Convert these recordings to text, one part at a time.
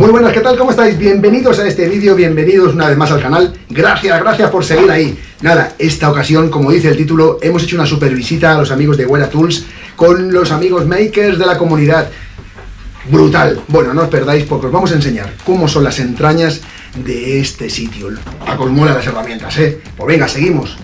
Muy buenas, ¿qué tal? ¿Cómo estáis? Bienvenidos a este vídeo, bienvenidos una vez más al canal. Gracias por seguir ahí. Nada, esta ocasión, como dice el título, hemos hecho una super visita a los amigos de Wera Tools con los amigos makers de la comunidad. Brutal. Bueno, no os perdáis porque os vamos a enseñar cómo son las entrañas de este sitio. A que os mola las herramientas, ¿eh? Pues venga, seguimos.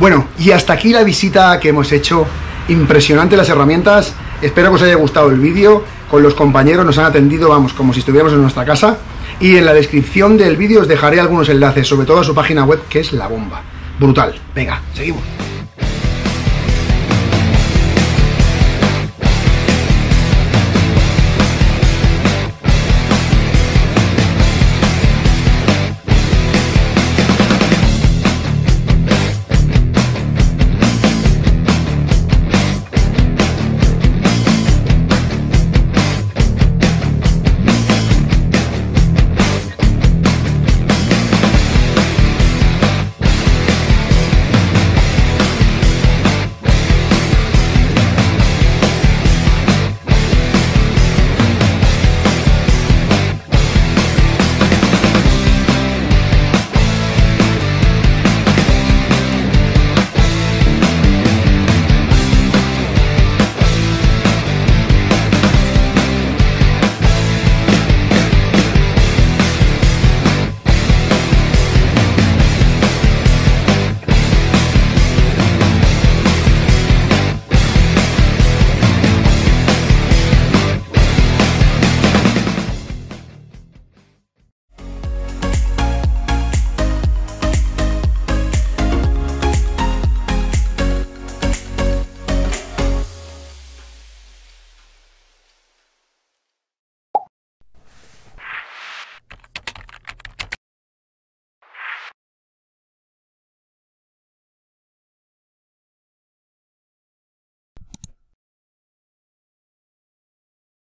Bueno, y hasta aquí la visita que hemos hecho. Impresionante las herramientas. Espero que os haya gustado el vídeo. Con los compañeros nos han atendido, vamos, como si estuviéramos en nuestra casa. Y en la descripción del vídeo os dejaré algunos enlaces, sobre todo a su página web, que es la bomba. Brutal. Venga, seguimos.